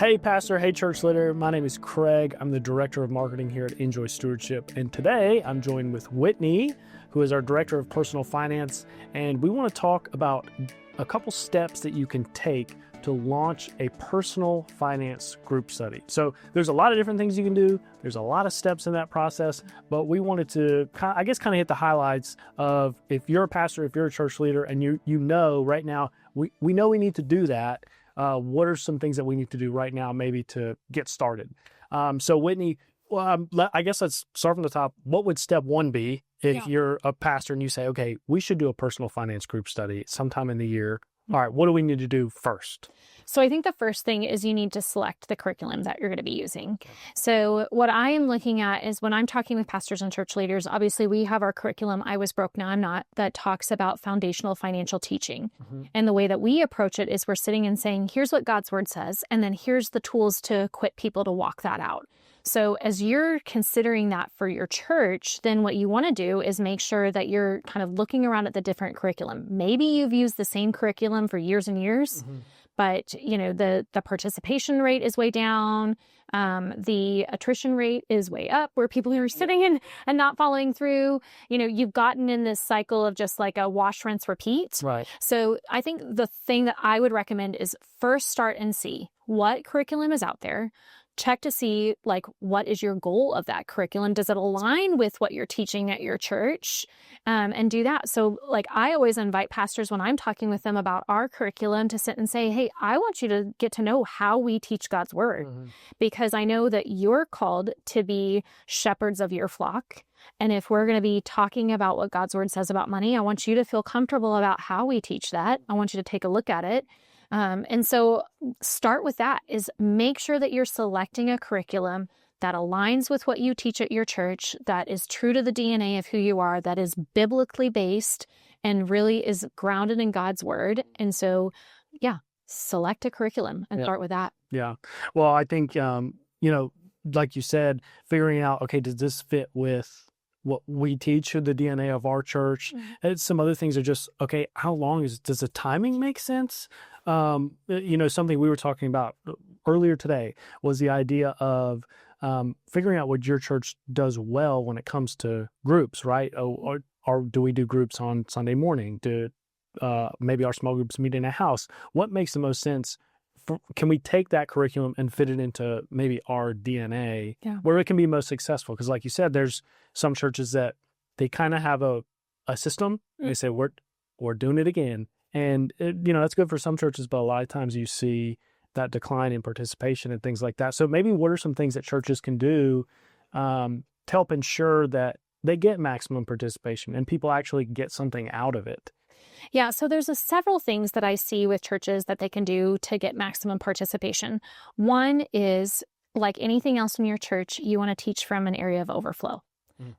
Hey, Pastor. Hey, church leader. My name is Craig. I'm the Director of Marketing here at Injoy Stewardship. And today I'm joined with Whitney, who is our Director of Personal Finance. And we want to talk about a couple steps that you can take to launch a personal finance group study. So there's a lot of different things you can do. There's a lot of steps in that process, but we wanted to kind of hit the highlights of if you're a pastor, if you're a church leader, and you know right now, we know we need to do that. What are some things that we need to do right now maybe to get started? So Whitney, I guess let's start from the top. What would step one be if you're a pastor and you say, okay, we should do a personal finance group study sometime in the year? All right, what do we need to do first? So I think the first thing is you need to select the curriculum that you're going to be using. So what I am looking at is when I'm talking with pastors and church leaders, obviously we have our curriculum, I Was Broke, Now I'm Not, that talks about foundational financial teaching. Mm-hmm. And the way that we approach it is we're sitting and saying, here's what God's word says, and then here's the tools to equip people to walk that out. So as you're considering that for your church, then what you want to do is make sure that you're kind of looking around at the different curriculum. Maybe you've used the same curriculum for years and years, but you know the participation rate is way down. The attrition rate is way up where people are sitting in and not following through. You know, you've gotten in this cycle of just like a wash, rinse, repeat. Right. So I think the thing that I would recommend is first start and see what curriculum is out there. Check to see, like, what is your goal of that curriculum? Does it align with what you're teaching at your church? And do that. So, like, I always invite pastors when I'm talking with them about our curriculum to sit and say, hey, I want you to get to know how we teach God's word, because I know that you're called to be shepherds of your flock. And if we're going to be talking about what God's word says about money, I want you to feel comfortable about how we teach that. I want you to take a look at it. And so start with that, is make sure that you're selecting a curriculum that aligns with what you teach at your church, that is true to the DNA of who you are, that is biblically based and really is grounded in God's word. And so, select a curriculum and start with that. Yeah. Well, I think, like you said, figuring out, okay, does this fit with what we teach, the DNA of our church? And some other things are just, okay, how long does the timing make sense? Something we were talking about earlier today was the idea of figuring out what your church does well when it comes to groups, right? Or do we do groups on Sunday morning? Maybe our small groups meet in a house? What makes the most sense? Can we take that curriculum and fit it into maybe our DNA where it can be most successful? Because like you said, there's some churches that they kind of have a system. And they say, we're doing it again. And, that's good for some churches, but a lot of times you see that decline in participation and things like that. So maybe what are some things that churches can do to help ensure that they get maximum participation and people actually get something out of it? Yeah, so there's several things that I see with churches that they can do to get maximum participation. One is, like anything else in your church, you want to teach from an area of overflow.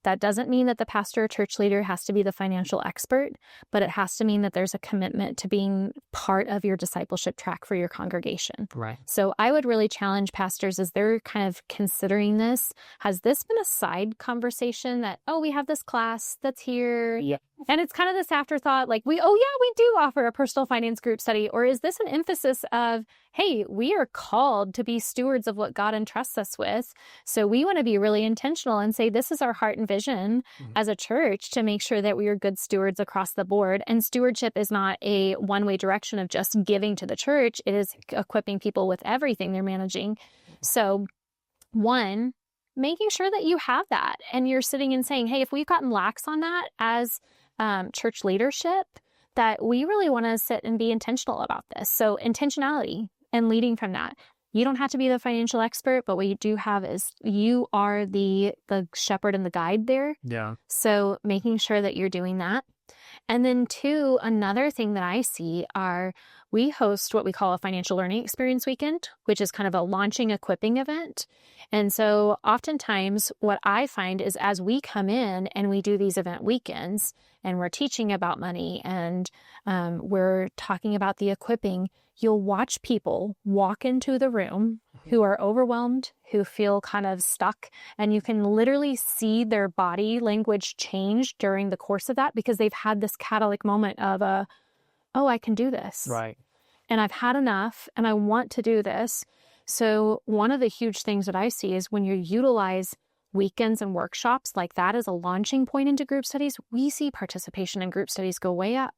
That doesn't mean that the pastor or church leader has to be the financial expert, but it has to mean that there's a commitment to being part of your discipleship track for your congregation. Right. So I would really challenge pastors as they're kind of considering this. Has this been a side conversation that, we have this class that's here? Yeah. And it's kind of this afterthought, like we do offer a personal finance group study. Or is this an emphasis of, hey, we are called to be stewards of what God entrusts us with. So we want to be really intentional and say, this is our heart and vision as a church to make sure that we are good stewards across the board. And stewardship is not a one-way direction of just giving to the church. It is equipping people with everything they're managing. So one, making sure that you have that and you're sitting and saying, hey, if we've gotten lax on that as church leadership, that we really want to sit and be intentional about this. So intentionality and leading from that. You don't have to be the financial expert, but what you do have is you are the shepherd and the guide there. Yeah. So making sure that you're doing that. And then two, another thing that I see are we host what we call a financial learning experience weekend, which is kind of a launching, equipping event. And so oftentimes what I find is as we come in and we do these event weekends and we're teaching about money and we're talking about the equipping, you'll watch people walk into the room who are overwhelmed, who feel kind of stuck, and you can literally see their body language change during the course of that because they've had this catalytic moment of I can do this. Right. And I've had enough and I want to do this. So one of the huge things that I see is when you utilize weekends and workshops like that as a launching point into group studies, we see participation in group studies go way up.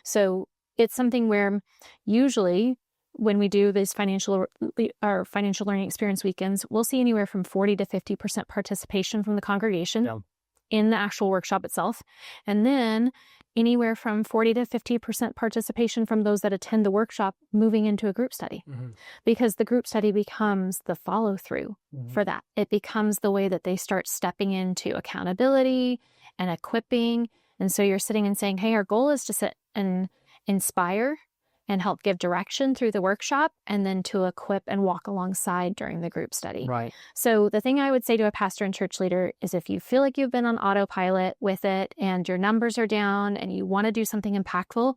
So it's something where usually when we do these financial learning experience weekends, we'll see anywhere from 40 to 50% participation from the congregation in the actual workshop itself. And then anywhere from 40 to 50% participation from those that attend the workshop moving into a group study, because the group study becomes the follow through for that. It becomes the way that they start stepping into accountability and equipping. And so you're sitting and saying, hey, our goal is to sit and inspire and help give direction through the workshop, and then to equip and walk alongside during the group study. Right. So the thing I would say to a pastor and church leader is if you feel like you've been on autopilot with it and your numbers are down and you want to do something impactful,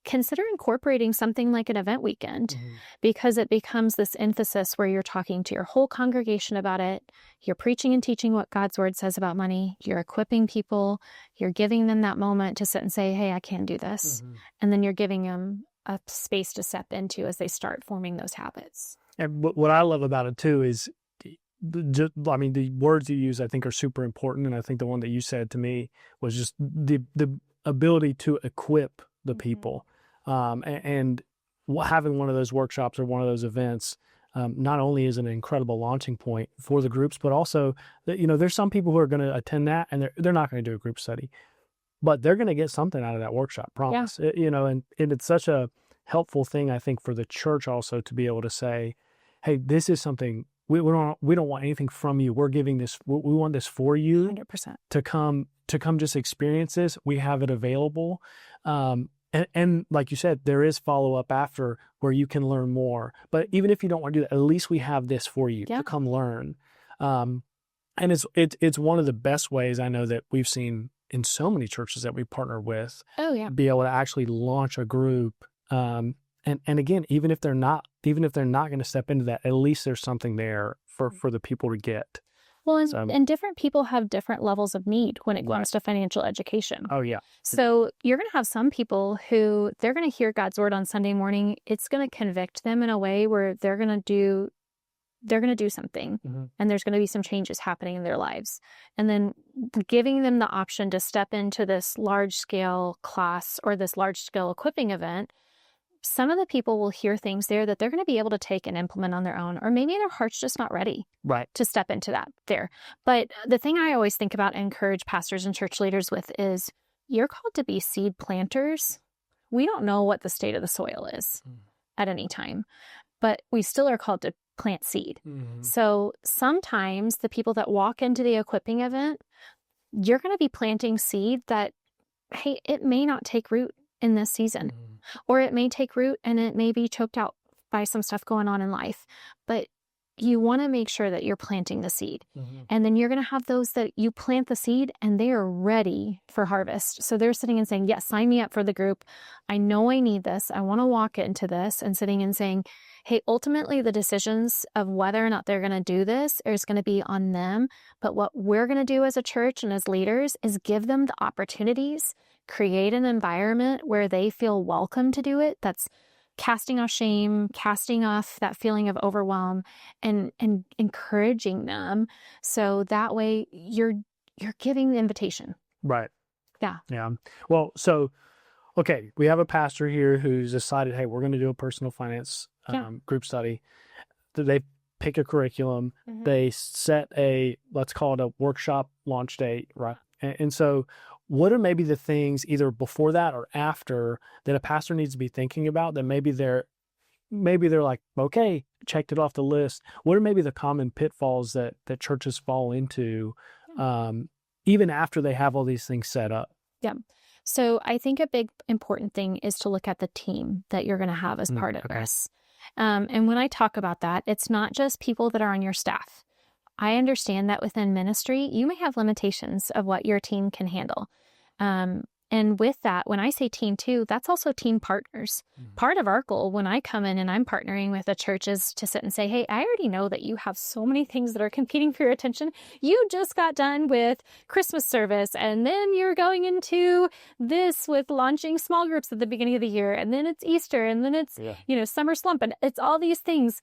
consider incorporating something like an event weekend, because it becomes this emphasis where you're talking to your whole congregation about it. You're preaching and teaching what God's word says about money. You're equipping people. You're giving them that moment to sit and say, hey, I can do this. And then you're giving them a space to step into as they start forming those habits. And what I love about it too is, the words you use, I think, are super important. And I think the one that you said to me was just the ability to equip the people. And having one of those workshops or one of those events, not only is an incredible launching point for the groups, but also that, there's some people who are going to attend that and they're not going to do a group study, but they're going to get something out of that workshop, promise. And it's such a helpful thing, I think, for the church also to be able to say, hey, this is something we don't want anything from you. We're giving this, we want this for you 100%. to come just experience this. We have it available. And like you said, there is follow-up after where you can learn more. But even if you don't want to do that, at least we have this for you to come learn. And it's one of the best ways I know that we've seen in so many churches that we partner with, be able to actually launch a group. And again, even if they're not going to step into that, at least there's something there for the people to get. Well, and different people have different levels of need when it comes to financial education. Oh, yeah. So you're going to have some people who they're going to hear God's word on Sunday morning. It's going to convict them in a way where they're going to do something, and there's going to be some changes happening in their lives. And then giving them the option to step into this large-scale class or this large-scale equipping event, some of the people will hear things there that they're going to be able to take and implement on their own, or maybe their heart's just not ready to step into that there. But the thing I always think about and encourage pastors and church leaders with is you're called to be seed planters. We don't know what the state of the soil is at any time, but we still are called to plant seed. So sometimes the people that walk into the equipping event, you're going to be planting seed that, hey, it may not take root in this season, or it may take root and it may be choked out by some stuff going on in life, but you want to make sure that you're planting the seed. And then you're going to have those that you plant the seed and they are ready for harvest. So they're sitting and saying, yes, sign me up for the group. I know I need this. I want to walk into this, and sitting and saying, hey, ultimately the decisions of whether or not they're going to do this is going to be on them. But what we're going to do as a church and as leaders is give them the opportunities, create an environment where they feel welcome to do it. That's casting off shame, casting off that feeling of overwhelm, and encouraging them. So that way you're giving the invitation. Right. Yeah. Yeah. Well, so, okay, we have a pastor here who's decided, hey, we're going to do a personal finance group study. They pick a curriculum. They set let's call it a workshop launch date, right? And so what are maybe the things either before that or after that a pastor needs to be thinking about that maybe they're like, okay, checked it off the list. What are maybe the common pitfalls that churches fall into even after they have all these things set up? Yeah. So I think a big important thing is to look at the team that you're going to have as part of this. And when I talk about that, it's not just people that are on your staff. I understand that within ministry, you may have limitations of what your team can handle. And with that, when I say team too, that's also team partners. Part of our goal when I come in and I'm partnering with a church is to sit and say, hey, I already know that you have so many things that are competing for your attention. You just got done with Christmas service, and then you're going into this with launching small groups at the beginning of the year, and then it's Easter, and then it's, summer slump, and it's all these things.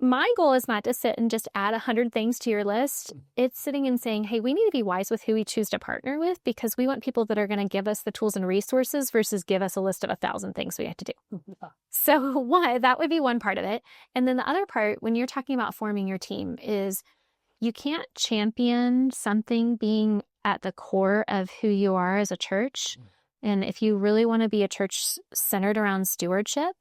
my goal is not to sit and just add 100 things to your list. It's sitting and saying, hey, we need to be wise with who we choose to partner with, because we want people that are going to give us the tools and resources versus give us a list of 1,000 things we have to do. So that would be one part of it. And then the other part, when you're talking about forming your team, is you can't champion something being at the core of who you are as a church. And if you really want to be a church centered around stewardship,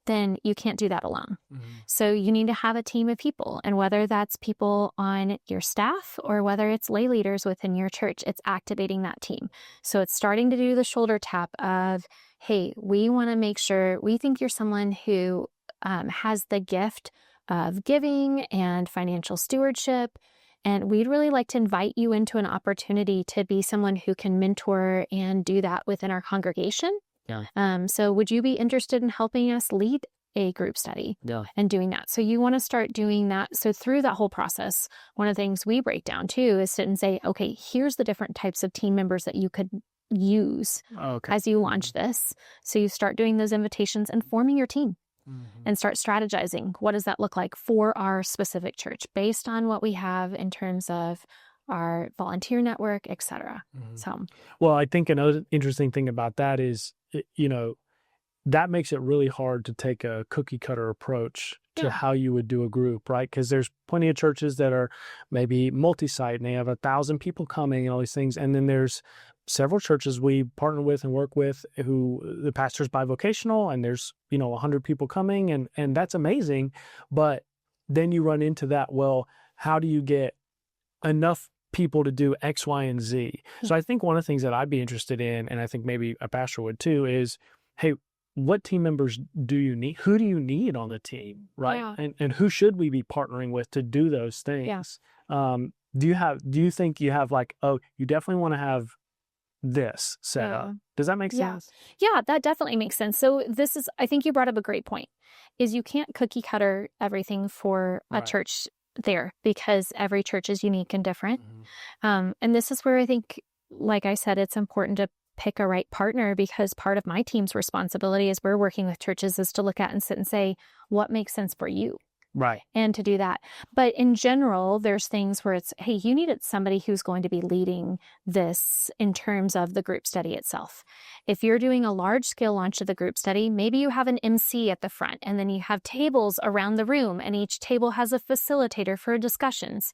then you can't do that alone. So you need to have a team of people. And whether that's people on your staff or whether it's lay leaders within your church, it's activating that team. So it's starting to do the shoulder tap of, hey, we want to make sure, we think you're someone who has the gift of giving and financial stewardship. And we'd really like to invite you into an opportunity to be someone who can mentor and do that within our congregation. Yeah. So would you be interested in helping us lead a group study and doing that? So you want to start doing that. So through that whole process, one of the things we break down too is sit and say, okay, here's the different types of team members that you could use as you launch this. So you start doing those invitations and forming your team. And start strategizing. What does that look like for our specific church based on what we have in terms of our volunteer network, et cetera. So, well, I think another interesting thing about that is, that makes it really hard to take a cookie cutter approach to how you would do a group, right? Because there's plenty of churches that are maybe multi-site and they have 1,000 people coming and all these things. And then there's several churches we partner with and work with who the pastor's bivocational and there's, 100 people coming and that's amazing. But then you run into that, well, how do you get enough people to do X, Y, and Z? So I think one of the things that I'd be interested in, and I think maybe a pastor would too, is, hey, what team members do you need? Who do you need on the team, right? Yeah. And who should we be partnering with to do those things? Do you think you have you definitely want to have this set up? Does that make sense? Yeah, that definitely makes sense. So I think you brought up a great point, is you can't cookie cutter everything for a church there, because every church is unique and different. And this is where I think, like I said, it's important to pick a right partner, because part of my team's responsibility as we're working with churches is to look at and sit and say, what makes sense for you? Right. And to do that. But in general, there's things where it's, hey, you needed somebody who's going to be leading this in terms of the group study itself. If you're doing a large scale launch of the group study, maybe you have an MC at the front and then you have tables around the room and each table has a facilitator for discussions.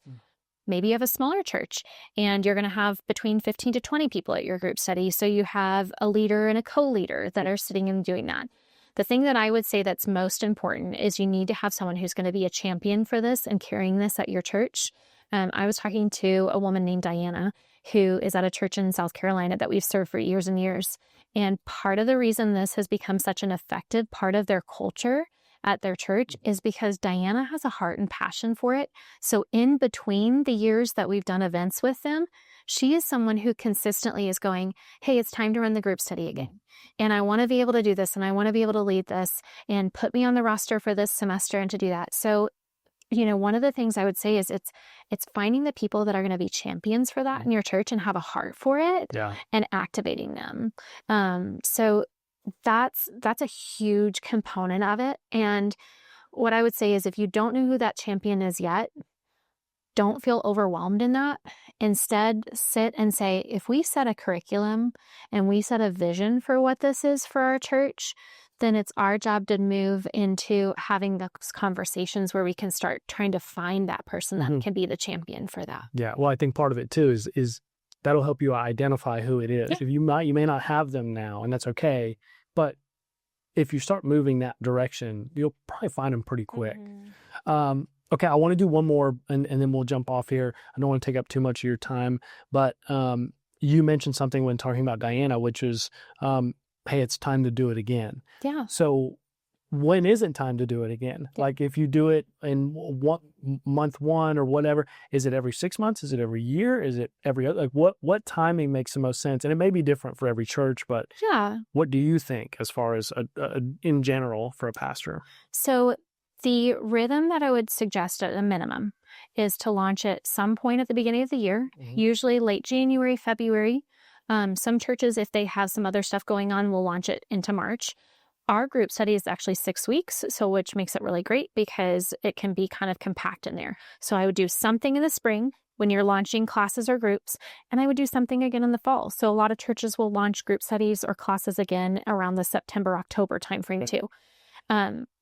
Maybe you have a smaller church and you're going to have between 15 to 20 people at your group study. So you have a leader and a co-leader that are sitting and doing that. The thing that I would say that's most important is you need to have someone who's going to be a champion for this and carrying this at your church. I was talking to a woman named Diana, who is at a church in South Carolina that we've served for years and years. And part of the reason this has become such an effective part of their culture at their church is because Diana has a heart and passion for it. So in between the years that we've done events with them, she is someone who consistently is going, hey, it's time to run the group study again. And I want to be able to do this and I want to be able to lead this and put me on the roster for this semester and to do that. So, one of the things I would say is it's finding the people that are going to be champions for that in your church and have a heart for it and activating them. So that's a huge component of it. And what I would say is if you don't know who that champion is yet, don't feel overwhelmed in that. Instead, sit and say, if we set a curriculum and we set a vision for what this is for our church, then it's our job to move into having those conversations where we can start trying to find that person that can be the champion for that. Yeah. Well, I think part of it too is that'll help you identify who it is. If you may not have them now, and that's okay. But if you start moving that direction, you'll probably find them pretty quick. Okay, I want to do one more and then we'll jump off here. I don't want to take up too much of your time, but you mentioned something when talking about Diana, which is, hey, it's time to do it again. Yeah. So when isn't time to do it again? Like if you do it in month one or whatever, is it every 6 months? Is it every year? Is it every other? Like what timing makes the most sense? And it may be different for every church, but what do you think as far as in general for a pastor? So the rhythm that I would suggest at a minimum is to launch at some point at the beginning of the year, usually late January, February. Some churches, if they have some other stuff going on, will launch it into March. Our group study is actually 6 weeks, so which makes it really great because it can be kind of compact in there. So I would do something in the spring when you're launching classes or groups, and I would do something again in the fall. So a lot of churches will launch group studies or classes again around the September, October timeframe too.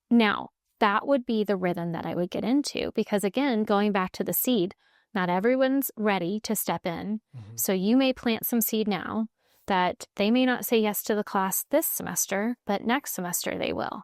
Now, that would be the rhythm that I would get into because, again, going back to the seed, not everyone's ready to step in. So you may plant some seed now that they may not say yes to the class this semester, but next semester they will.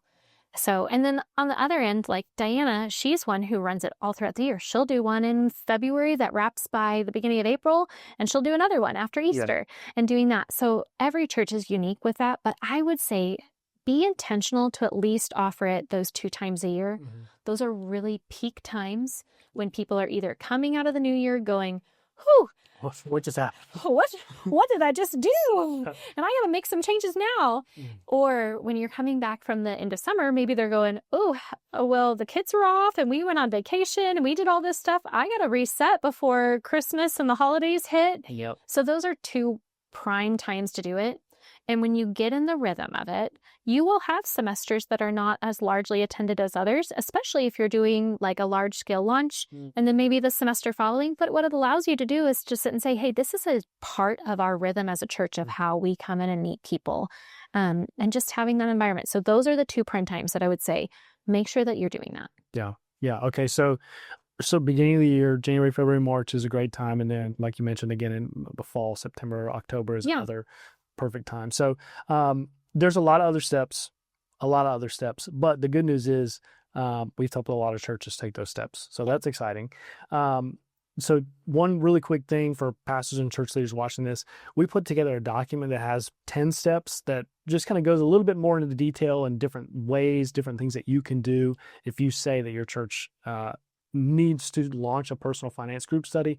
So, and then on the other end, like Diana, she's one who runs it all throughout the year. She'll do one in February that wraps by the beginning of April, and she'll do another one after Easter and doing that. So every church is unique with that, but I would say be intentional to at least offer it those 2 times a year. Those are really peak times when people are either coming out of the new year going, whew, what just happened? What did I just do? And I got to make some changes now. Or when you're coming back from the end of summer, maybe they're going, oh, well, the kids were off and we went on vacation and we did all this stuff. I got to reset before Christmas and the holidays hit. Yep. So those are 2 prime times to do it. And when you get in the rhythm of it, you will have semesters that are not as largely attended as others, especially if you're doing like a large scale launch and then maybe the semester following. But what it allows you to do is to sit and say, hey, this is a part of our rhythm as a church of how we come in and meet people and just having that environment. So those are the 2 prime times that I would say, make sure that you're doing that. Yeah. Yeah. Okay. So beginning of the year, January, February, March is a great time. And then, like you mentioned, again, in the fall, September, October is another perfect time. So there's a lot of other steps, but the good news is we've helped a lot of churches take those steps. So that's exciting. So one really quick thing for pastors and church leaders watching this, we put together a document that has 10 steps that just kind of goes a little bit more into the detail and different ways, different things that you can do if you say that your church needs to launch a personal finance group study.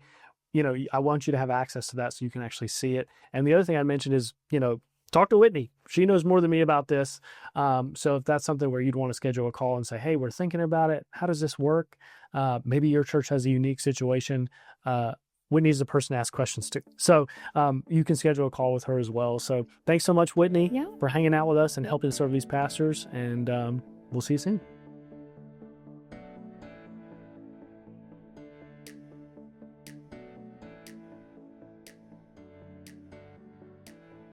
I want you to have access to that so you can actually see it. And the other thing I mentioned is, talk to Whitney. She knows more than me about this. So if that's something where you'd want to schedule a call and say, hey, we're thinking about it. How does this work? Maybe your church has a unique situation. Whitney's the person to ask questions to. So you can schedule a call with her as well. So thanks so much, Whitney, for hanging out with us and helping serve these pastors. And we'll see you soon.